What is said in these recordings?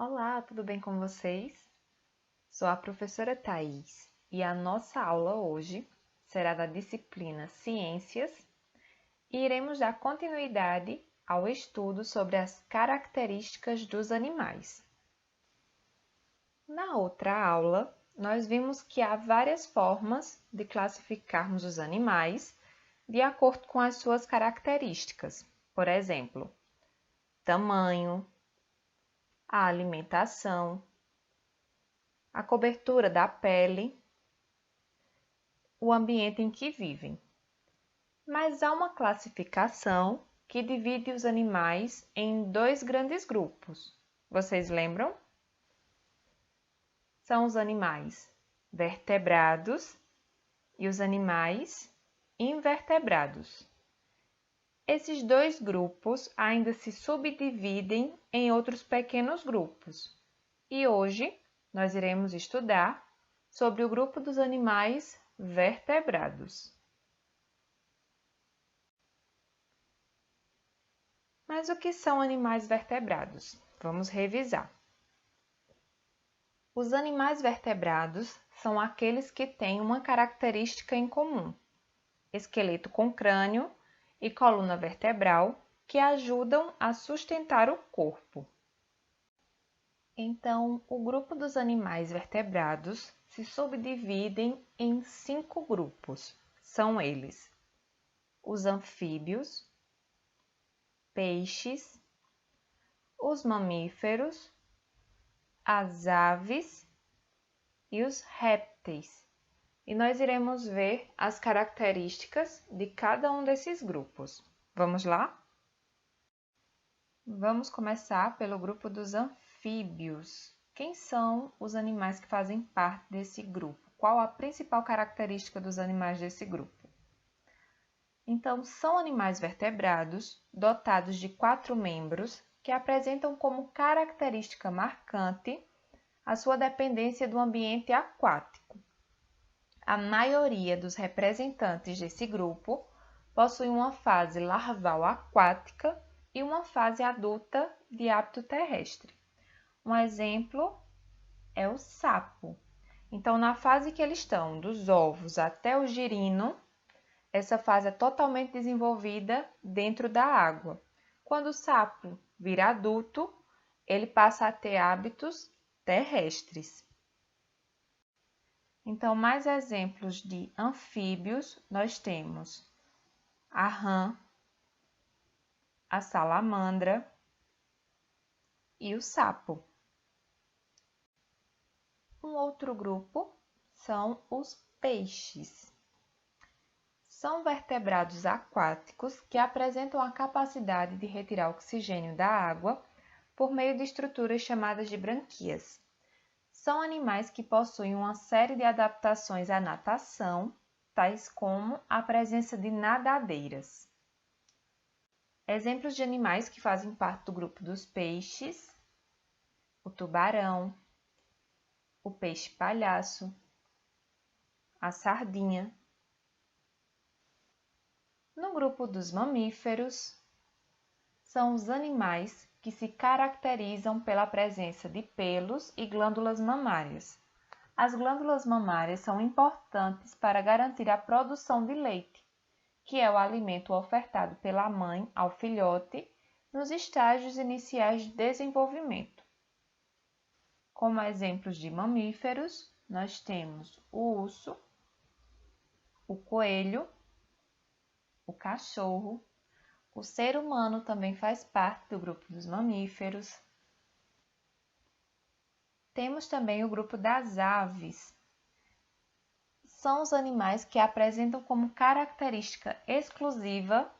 Olá, tudo bem com vocês? Sou a professora Thais e a nossa aula hoje será da disciplina Ciências e iremos dar continuidade ao estudo sobre as características dos animais. Na outra aula, nós vimos que há várias formas de classificarmos os animais de acordo com as suas características. Por exemplo, tamanho, a alimentação, a cobertura da pele, o ambiente em que vivem. Mas há uma classificação que divide os animais em dois grandes grupos. Vocês lembram? São os animais vertebrados e os animais invertebrados. Esses dois grupos ainda se subdividem em outros pequenos grupos. E hoje nós iremos estudar sobre o grupo dos animais vertebrados. Mas o que são animais vertebrados? Vamos revisar. Os animais vertebrados são aqueles que têm uma característica em comum: esqueleto com crânio e coluna vertebral que ajudam a sustentar o corpo. Então, o grupo dos animais vertebrados se subdividem em 5 grupos. São eles: os anfíbios, peixes, os mamíferos, as aves e os répteis. E nós iremos ver as características de cada um desses grupos. Vamos lá? Vamos começar pelo grupo dos anfíbios. Quem são os animais que fazem parte desse grupo? Qual a principal característica dos animais desse grupo? Então, são animais vertebrados dotados de 4 membros que apresentam como característica marcante a sua dependência do ambiente aquático. A maioria dos representantes desse grupo possui uma fase larval aquática e uma fase adulta de hábito terrestre. Um exemplo é o sapo. Então, na fase que eles estão, dos ovos até o girino, essa fase é totalmente desenvolvida dentro da água. Quando o sapo vira adulto, ele passa a ter hábitos terrestres. Então, mais exemplos de anfíbios, nós temos a rã, a salamandra e o sapo. Um outro grupo são os peixes. São vertebrados aquáticos que apresentam a capacidade de retirar oxigênio da água por meio de estruturas chamadas de branquias. São animais que possuem uma série de adaptações à natação, tais como a presença de nadadeiras. Exemplos de animais que fazem parte do grupo dos peixes: o tubarão, o peixe-palhaço, a sardinha. No grupo dos mamíferos, são os animais que se caracterizam pela presença de pelos e glândulas mamárias. As glândulas mamárias são importantes para garantir a produção de leite, que é o alimento ofertado pela mãe ao filhote nos estágios iniciais de desenvolvimento. Como exemplos de mamíferos, nós temos o urso, o coelho, o cachorro. O ser humano também faz parte do grupo dos mamíferos. Temos também o grupo das aves. São os animais que apresentam como característica exclusiva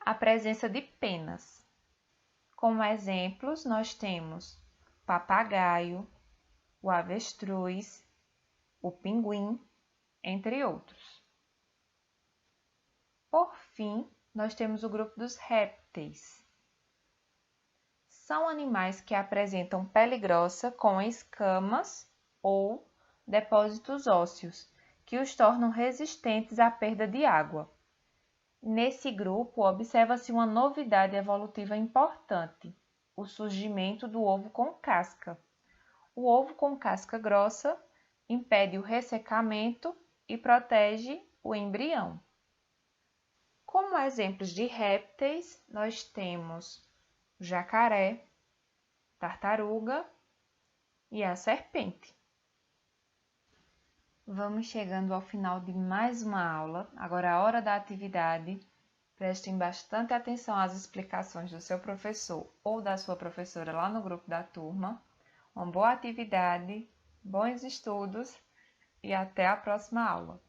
a presença de penas. Como exemplos, nós temos o papagaio, o avestruz, o pinguim, entre outros. Por fim, nós temos o grupo dos répteis. São animais que apresentam pele grossa com escamas ou depósitos ósseos, que os tornam resistentes à perda de água. Nesse grupo, observa-se uma novidade evolutiva importante: o surgimento do ovo com casca. O ovo com casca grossa impede o ressecamento e protege o embrião. Como exemplos de répteis, nós temos o jacaré, tartaruga e a serpente. Vamos chegando ao final de mais uma aula. Agora a hora da atividade. Prestem bastante atenção às explicações do seu professor ou da sua professora lá no grupo da turma. Uma boa atividade, bons estudos e até a próxima aula.